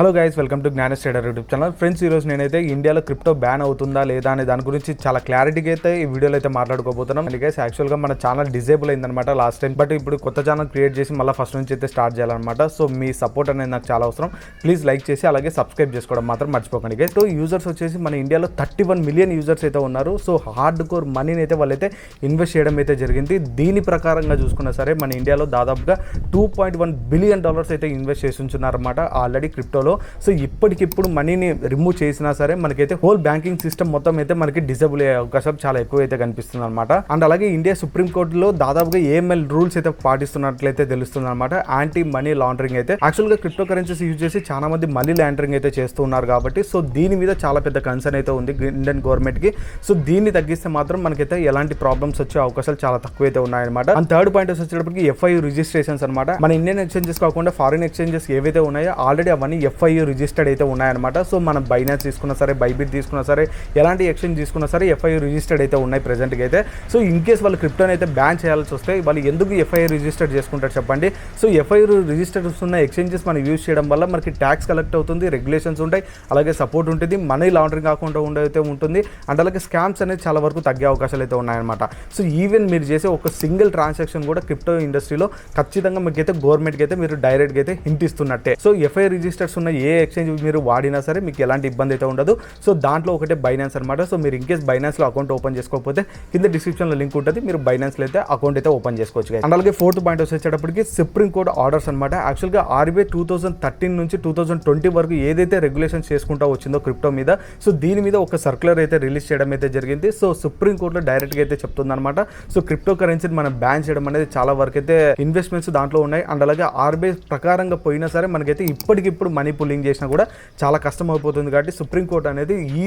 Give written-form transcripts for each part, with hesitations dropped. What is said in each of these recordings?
Hello guys, welcome to Gnanas trader YouTube channel. Friends, ఈరోజు నేనైతే ఇండియాలో క్రిప్టో బ్యాన్ అవుతుందా లేదా అనే దాని గురించి చాలా క్లారిటీగా అయితే ఈ వీడియోలో అయితే మాట్లాడుకోబోతున్నాం. అండ్ గైస్, యాక్చువల్గా మన ఛానల్ డిజేబుల్ అయిందనమాట లాస్ట్ టైం, బట్ ఇప్పుడు కొత్త ఛానల్ క్రియేట్ చేసి మళ్ళీ ఫస్ట్ నుంచి అయితే స్టార్ట్ చేయాలన్నమాట. సో మీ సపోర్ట్ అనేది నాకు చాలా అవసరం. ప్లీజ్ లైక్ చేసి అలాగే సబ్స్క్రైబ్ చేసుకోవడం మాత్రం మర్చిపోకండి గైస్. సో యూజర్స్ వచ్చేసి మన ఇండియాలో 31 మిలియన్ యూజర్స్ అయితే ఉన్నారు. సో హార్డ్ కోర్ మనీని అయితే వాళ్ళైతే ఇన్వెస్ట్ చేయడం అయితే జరిగింది. దీని ప్రకారంగా చూసుకున్నా సరే మన ఇండియాలో దాదాపుగా $2.1 బిలియన్ అయితే ఇన్వెస్ట్ చేసి ఉంచున్నారన్నమాట ఆల్రెడీ క్రిప్టోలో. సో ఇప్పటికిప్పుడు మనీని రిమూవ్ చేసినా సరే మనకైతే హోల్ బ్యాంకింగ్ సిస్టమ్ మొత్తం అయితే మనకి డిజేబుల్ అయ్యే అవకాశం చాలా ఎక్కువ అయితే కనిపిస్తుంది అనమాట. అండ్ అలాగే ఇండియా సుప్రీంకోర్టులో దాదాపుగా AML రూల్స్ అయితే పాటిస్తున్నట్లయితే తెలుస్తుంది అనమాట. యాంటీ మనీ లాండరింగ్ అయితే యాక్చువల్గా క్రిప్టో కరెన్సీస్ యూజ్ చేసి చాలా మంది మనీ లాండరింగ్ అయితే చేస్తూ ఉన్నారు కాబట్టి సో దీని మీద చాలా పెద్ద కన్సర్న్ అయితే ఉంది ఇండియన్ గవర్నమెంట్ కి. సో దీన్ని తగ్గిస్తే మాత్రం మనకైతే ఎలాంటి ప్రాబ్లమ్స్ వచ్చే అవకాశాలు చాలా తక్కువ అయితే ఉన్నాయన్నమాట. అండ్ థర్డ్ పాయింట్ వచ్చేటప్పటికి FIU రిజిస్ట్రేషన్స్ అనమాట. మన ఇండియన్ ఎక్స్చేంజెస్ కాకుండా ఫారిన్ ఎక్స్చేంజెస్ ఏవైతే ఉన్నాయో ఆల్రెడీ అవన్నీ FIU రిజిస్టర్డ్ అయితే ఉన్నాయన్నమాట. సో మనం బైనాన్స్ తీసుకున్నా సరే, బైబిట్ తీసుకున్నా సరే, ఎలాంటి ఎక్స్చేంజ్ తీసుకున్నా సరే FIU రిజిస్టర్డ్ అయితే ఉన్నాయి ప్రెసెంట్గా అయితే. సో ఇన్ కేస్ వాళ్ళు క్రిప్టోని అయితే బ్యాన్ చేయాల్సి వస్తే వాళ్ళు ఎందుకు FIU రిజిస్టర్ చేసుకుంటారు చెప్పండి. సో FIU రిజిస్టర్స్ ఉన్న ఎక్స్చేంజెస్ మనం యూజ్ చేయడం వల్ల మనకి ట్యాక్స్ కలెక్ట్ అవుతుంది, రెగ్యులేషన్స్ ఉంటాయి, అలాగే సపోర్ట్ ఉంటుంది, మనీ లాండరింగ్ కాకుండా అయితే ఉంటుంది. అండ్ అలాగే స్కామ్స్ అనేది చాలా వరకు తగ్గే అవకాశాలు అయితే ఉన్నాయన్నమాట. సో ఈవెన్ మీరు చేసే ఒక సింగిల్ ట్రాన్సాక్షన్ కూడా క్రిప్టో ఇండస్ట్రీలో ఖచ్చితంగా మీకైతే గవర్నమెంట్కి అయితే మీరు డైరెక్ట్గా అయితే హింట్ ఇస్తున్నట్టే. సో FIU రిజిస్టర్స్ ఉన్న ఏ ఎక్స్చేంజ్ మీరు వాడినా సరే మీకు ఎలాంటి ఇబ్బంది అయితే ఉండదు. సో దాంట్లో ఒకటే బైనాన్స్ అనమాట. సో మీరు ఇన్కేస్ బైనాన్స్లో అకౌంట్ ఓపెన్ చేసుకోకపోతే కింద డిస్క్రిప్షన్లో లింక్ ఉంటుంది, మీరు బైనాన్స్లో అయితే అకౌంట్ అయితే ఓపెన్ చేసుకోవచ్చు. అండ్ అలాగే ఫోర్త్ పాయింట్ వచ్చేటప్పటికి సుప్రీం కోర్ట్ ఆర్డర్స్ అనమాట. యాక్చువల్గా RBI 2013 నుంచి 2020 వరకు ఏదైతే రెగ్యులేషన్స్ చేసుకుంటూ వచ్చిందో క్రిప్టో మీద, సో దీని మీద ఒక సర్క్యులర్ అయితే రిలీజ్ చేయడం అయితే జరిగింది. సో సుప్రీం కోర్టులో డైరెక్ట్గా అయితే చెప్తుంది అనమాట. సో క్రిప్టో కరెన్సీని మనం బ్యాన్ చేయడం అనేది చాలా వరకు అయితే ఇన్వెస్ట్మెంట్స్ దాంట్లో ఉన్నాయి. అండ్ అలాగే RBI ప్రకారంగా పోయినా సరే మనకైతే ఇప్పటికిప్పుడు మనీ పుల్లింగ్ చేసినా కూడా చాలా కష్టం అయిపోతుంది. కాబట్టి సుప్రీంకోర్టు అనేది ఈ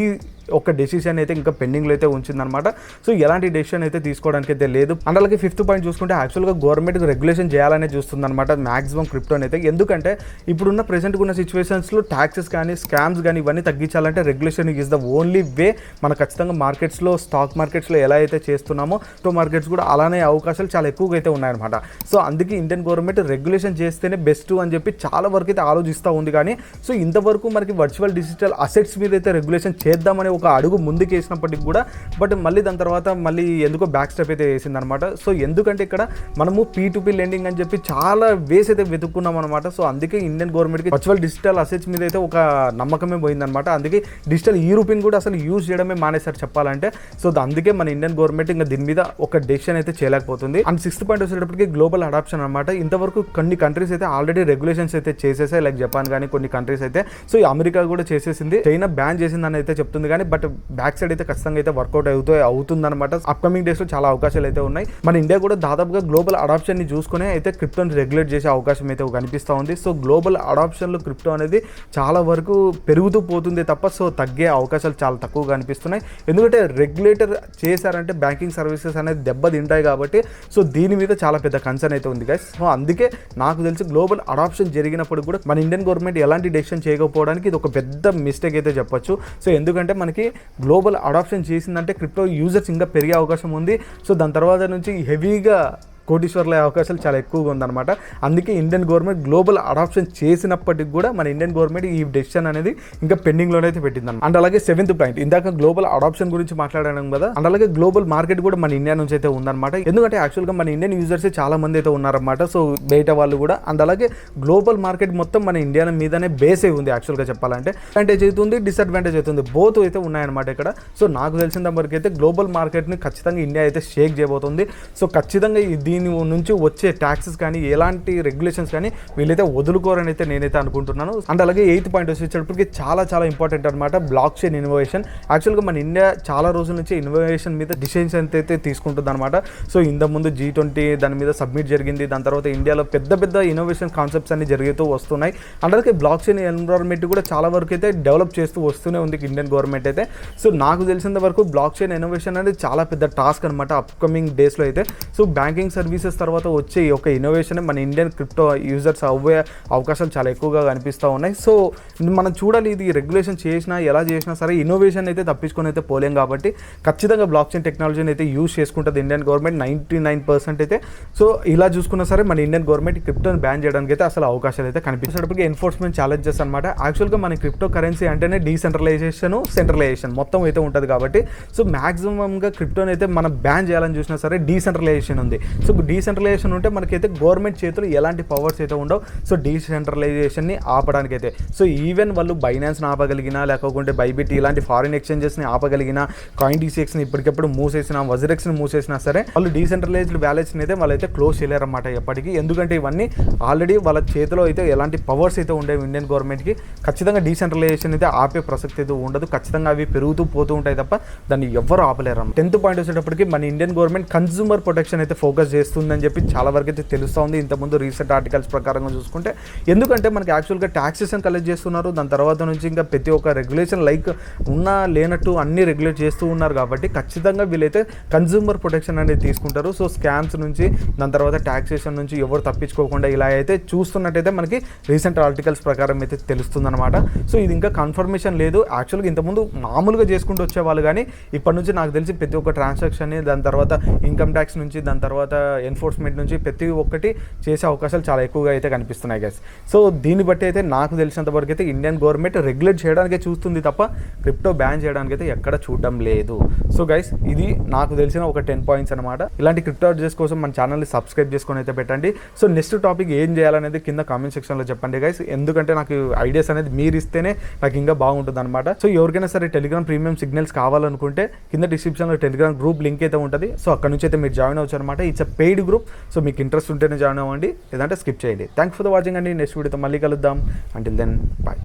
ఒక డెసిషన్ అయితే ఇంకా పెండింగ్లో అయితే ఉంచిందనమాట. సో ఎలాంటి డెసిషన్ అయితే తీసుకోవడానికి అయితే లేదు. అండ్ అలాగే ఫిఫ్త్ పాయింట్ చూసుకుంటే యాక్చువల్గా గవర్నమెంట్ రెగ్యులేషన్ చేయాలనే చూస్తుంది అనమాట మాక్సిమం క్రిప్టోని అయితే. ఎందుకంటే ఇప్పుడున్న ప్రెసెంట్ ఉన్న సిచ్యువేషన్స్లో ట్యాక్సెస్ కానీ స్కామ్స్ కానీ ఇవన్నీ తగ్గించాలంటే regulation is the only way. మన ఖచ్చితంగా మార్కెట్స్లో స్టాక్ మార్కెట్స్లో ఎలా అయితే చేస్తున్నామో క్రిప్టో మార్కెట్స్ కూడా అలానే అవకాశాలు చాలా ఎక్కువగా అయితే ఉన్నాయన్నమాట. సో అందుకే ఇండియన్ గవర్నమెంట్ రెగ్యులేషన్ చేస్తేనే బెస్ట్ అని చెప్పి చాలా వరకు అయితే ఆలోచిస్తూ ఉంది. కానీ సో ఇంతవరకు మనకి వర్చువల్ డిజిటల్ అసెట్స్ మీద అయితే రెగ్యులేషన్ చేద్దామని ఒక అడుగు ముందుకు వేసినప్పటికి కూడా బట్ మళ్ళీ దాని తర్వాత మళ్ళీ ఎందుకో బ్యాక్ స్టెప్ అయితే వేసిందనమాట. సో ఎందుకంటే ఇక్కడ మనము P2P లెండింగ్ అని చెప్పి చాలా వేస్ అయితే వెతుక్కున్నాం అనమాట. సో అందుకే ఇండియన్ గవర్నమెంట్కి వర్చువల్ డిజిటల్ అసెట్స్ మీద అయితే ఒక నమ్మకమే పోయిందనమాట. అందుకే డిజిటల్ రూపీని కూడా అసలు యూజ్ చేయడమే మానేసారు చెప్పాలంటే. సో అందుకే మన ఇండియన్ గవర్నమెంట్ ఇంకా దీని మీద ఒక డెసిషన్ అయితే చేయలేకపోతుంది. అండ్ సిక్స్త్ పాయింట్ వచ్చేటప్పటికి గ్లోబల్ అడాప్షన్ అనమాట. ఇంతవరకు కొన్ని కంట్రీస్ అయితే ఆల్రెడీ రెగ్యులేషన్స్ అయితే చేసేసాయి, లైక్ జపాన్ కానీ కొన్ని కంట్రీస్ అయితే. సో అమెరికా కూడా చేసేసింది, చైనా బ్యాన్ చేసిందని అయితే చెప్తుంది. కానీ బట్ బ్యాక్ సైడ్ అయితే ఖచ్చితంగా అయితే వర్కౌట్ అవుతుంది అనమాట. అప్కమింగ్ డేస్ లో చాలా అవకాశాలు అయితే ఉన్నాయి. మన ఇండియా కూడా దాదాపుగా గ్లోబల్ అడాప్షన్ ని చూసుకునే అయితే క్రిప్టోని రెగ్యులేట్ చేసే అవకాశం అయితే కనిపిస్తూ ఉంది. సో గ్లోబల్ అడాప్షన్ లో క్రిప్టో అనేది చాలా వరకు పెరుగుతూ పోతుంది తప్ప సో తగ్గే అవకాశాలు చాలా తక్కువ కనిపిస్తున్నాయి. ఎందుకంటే రెగ్యులేటర్ చేశారంటే బ్యాంకింగ్ సర్వీసెస్ అనేది దెబ్బతింటాయి కాబట్టి సో దీని మీద చాలా పెద్ద కన్సర్న్ అయితే ఉంది గైస్. సో అందుకే నాకు తెలిసి గ్లోబల్ అడాప్షన్ జరిగినప్పుడు కూడా మన ఇండియన్ గవర్నమెంట్ ఎలాంటి డెసిషన్ చేయకపోవడానికి ఇది ఒక పెద్ద మిస్టేక్ అయితే చెప్పొచ్చు. సో ఎందుకంటే మనకి గ్లోబల్ అడాప్షన్ చేసిందంటే క్రిప్టో యూజర్స్ ఇంకా పెరిగే అవకాశం ఉంది. సో దాని తర్వాత నుంచి హెవీగా కోటీశ్వర్ల అవకాశాలు చాలా ఎక్కువగా ఉందన్నమాట. అందుకే ఇండియన్ గవర్నమెంట్ గ్లోబల్ అడాప్షన్ చేసినప్పటికి కూడా మన ఇండియన్ గవర్నమెంట్ ఈ డెసిషన్ అనేది ఇంకా పెండింగ్లోనే అయితే పెట్టింది. అండ్ అలాగే సెవెంత్ పాయింట్, ఇందాక గ్లోబల్ అడాప్షన్ గురించి మాట్లాడడం కదా, అండ్ అలాగే గ్లోబల్ మార్కెట్ కూడా మన ఇండియా నుంచి అయితే ఉందన్నమాట. ఎందుకంటే యాక్చువల్గా మన ఇండియన్ యూజర్స్ చాలా మంది అయితే ఉన్నారన్నమాట. సో బయట వాళ్ళు కూడా. అండ్ అలాగే గ్లోబల్ మార్కెట్ మొత్తం మన ఇండియా మీదనే బేస్ అయి ఉంది యాక్చువల్గా చెప్పాలంటే. అడ్వాంటేజ్ అవుతుంది, డిసడ్వాంటేజ్ అవుతుంది, బోత్ అయితే ఉన్నాయన్నమాట ఇక్కడ. సో నాకు తెలిసిన వరకు అయితే గ్లోబల్ మార్కెట్ని ఖచ్చితంగా ఇండియా అయితే షేక్ చేయబోతుంది. సో ఖచ్చితంగా దీని నుంచి వచ్చే ట్యాక్సెస్ కానీ ఎలాంటి రెగ్యులేషన్స్ కానీ వీళ్ళైతే వదులుకోరని అయితే నేనైతే అనుకుంటున్నాను. అండ్ అలాగే ఎయిత్ పాయింట్ వచ్చేటప్పటికి చాలా ఇంపార్టెంట్ అనమాట, బ్లాక్ చైన్ ఇన్నోవేషన్. యాక్చువల్గా మన ఇండియా చాలా రోజుల నుంచి ఇన్నోవేషన్ మీద డిసిషన్స్ అయితే తీసుకుంటుంది అనమాట. సో ఇంత ముందు G20 దాని మీద సబ్మిట్ జరిగింది. దాని తర్వాత ఇండియాలో పెద్ద ఇన్నోవేషన్ కాన్సెప్ట్స్ అన్ని జరుగుతూ వస్తున్నాయి. అండ్ అలాగే బ్లాక్ చైన్ ఎన్విరాన్మెంట్ కూడా చాలా వరకు అయితే డెవలప్ చేస్తూ వస్తూనే ఉంది ఇండియన్ గవర్నమెంట్ అయితే. సో నాకు తెలిసినంత వరకు బ్లాక్ చైన్ ఇన్నోవేషన్ అనేది చాలా పెద్ద టాస్క్ అనమాట అప్కమింగ్ డేస్లో అయితే. సో బ్యాంకింగ్ సర్వీసెస్ తర్వాత వచ్చే ఈ యొక్క ఇన్నోవేషన్ మన ఇండియన్ క్రిప్టో యూజర్స్ అవ్వే అవకాశాలు చాలా ఎక్కువగా కనిపిస్తూ ఉన్నాయి. సో మనం చూడాలి, ఇది రెగ్యులేషన్ చేసినా ఎలా చేసినా సరే ఇన్నోవేషన్ అయితే తప్పించుకొని అయితే పోలేం కాబట్టి ఖచ్చితంగా బ్లాక్ చైన్ టెక్నాలజీని అయితే యూజ్ చేసుకుంటుంది ఇండియన్ గవర్నమెంట్ 99% అయితే. సో ఇలా చూసుకున్నా సరే మన ఇండియన్ గవర్నమెంట్ క్రిప్టోని బ్యాన్ చేయడానికి అయితే అసలు అవకాశాలు అయితే కనిపించేటప్పటికి ఎన్ఫోర్స్మెంట్ ఛాలెంజెస్ అనమాట. యాక్చువల్గా మన క్రిప్టో కరెన్సీ అంటేనే డీసెంట్రలైజేషన్, సెంట్రలైజేషన్ మొత్తం అయితే ఉంటుంది కాబట్టి సో మ్యాక్సిమంగా క్రిప్టోని అయితే మనం బ్యాన్ చేయాలని చూసినా సరే డీసెంట్రలైజేషన్ ఉంది. సో డీసెంట్రలైజేషన్ ఉంటే మనకైతే గవర్నమెంట్ చేతులు ఎలాంటి పవర్స్ అయితే ఉండవు. సో డీసెంట్రలైజేషన్ని ఆపడానికి అయితే సో ఈవెన్ వాళ్ళు బైనాన్స్ని ఆపగలిగినా, లేకపోతే బైబిట్ ఇలాంటి ఫారిన్ ఎక్స్చేంజెస్ని ఆపగలిగినా, కాయిన్ డీసీఎక్స్ని ఇప్పటికెప్పుడు మూసేసినా, వజిరెక్స్ని మూసేసినా సరే వాళ్ళు డీసెంట్రలైజ్డ్ వ్యాలెట్స్ని అయితే వాళ్ళైతే క్లోజ్ చేయలేరన్నమాట ఎప్పటికీ. ఎందుకంటే ఇవన్నీ ఆల్రెడీ వాళ్ళ చేతిలో అయితే ఎలాంటి పవర్స్ అయితే ఉండేవి ఇండియన్ గవర్నమెంట్కి. ఖచ్చితంగా డీసెంట్రలైజేషన్ అయితే ఆపే ప్రసక్తి అయితే ఉండదు. ఖచ్చితంగా అవి పెరుగుతూ పోతూ ఉంటాయి తప్ప దాన్ని ఎవ్వరు ఆపలేరు. 10th పాయింట్ వచ్చేటప్పటికి మన ఇండియన్ గవర్నమెంట్ కన్జ్యూమర్ ప్రొటెక్షన్ అయితే ఫోకస్ చేస్తుందని చెప్పి చాలా వరకు అయితే తెలుస్తూ ఉంది ఇంతకుముందు రీసెంట్ ఆర్టికల్స్ ప్రకారంగా చూసుకుంటే. ఎందుకంటే మనకి యాక్చువల్గా ట్యాక్సెషన్ కలెక్ట్ చేస్తున్నారు, దాని తర్వాత నుంచి ఇంకా ప్రతి ఒక్క రెగ్యులేషన్ లైక్ ఉన్నా లేనట్టు అన్ని రెగ్యులేట్ చేస్తూ ఉన్నారు కాబట్టి ఖచ్చితంగా వీళ్ళైతే కన్జ్యూమర్ ప్రొటెక్షన్ అనేది తీసుకుంటారు. సో స్కామ్స్ నుంచి, దాని తర్వాత ట్యాక్సేషన్ నుంచి ఎవరు తప్పించుకోకుండా ఇలా అయితే చూస్తున్నట్టయితే మనకి రీసెంట్ ఆర్టికల్స్ ప్రకారం అయితే తెలుస్తుందన్నమాట. సో ఇది ఇంకా కన్ఫర్మేషన్ లేదు. యాక్చువల్గా ఇంతకుముందు మామూలుగా చేసుకుంటూ వచ్చేవాళ్ళు, కానీ ఇప్పటి నుంచి నాకు తెలిసి ప్రతి ఒక్క ట్రాన్సాక్షన్ని, దాని తర్వాత ఇన్కమ్ ట్యాక్స్ నుంచి, దాని తర్వాత ఎన్ఫోర్స్మెంట్ నుంచి ప్రతి ఒక్కటి చేసే అవకాశాలు చాలా ఎక్కువగా అయితే కనిపిస్తున్నాయి గైస్. సో దీన్ని బట్టి అయితే నాకు తెలిసినంత వరకు అయితే ఇండియన్ గవర్నమెంట్ రెగ్యులేట్ చేయడానికే చూస్తుంది తప్ప క్రిప్టో బ్యాన్ చేయడానికి అయితే ఎక్కడ చూడడం లేదు. సో గైస్ ఇది నాకు తెలిసిన ఒక 10 పాయింట్స్ అనమాట. ఇలాంటి క్రిప్టో అడ్జెస్ కోసం మన ఛానల్ని సబ్స్క్రైబ్ చేసుకొని అయితే పెట్టండి. సో నెక్స్ట్ టాపిక్ ఏం చేయాలనేది కింద కామెంట్ సెక్షన్లో చెప్పండి గైస్. ఎందుకంటే నాకు ఐడియాస్ అనేది మీరు ఇస్తేనే నాకు ఇంకా బాగుంటుంది అనమాట. సో ఎవరికైనా సరే టెలిగ్రామ్ ప్రీమియం సిగ్నల్స్ కావాలనుకుంటే కింద డిస్క్రిప్షన్లో టెలిగ్రామ్ గ్రూప్ లింక్ అయితే ఉంటుంది. సో అక్కడ నుంచి అయితే మీరు జాయిన్ అవ్వచ్చు అనమాట. It's a paid group. So మీకు ఇంట్రెస్ట్ ఉంటేనే జాయిన్ అవ్వండి, లేదంటే స్కిప్ చేయండి. థ్యాంక్స్ ఫర్ ద వాచింగ్ అండి. నెక్స్ట్ వీడియోతో మళ్ళీ కలుద్దాం. Until then bye.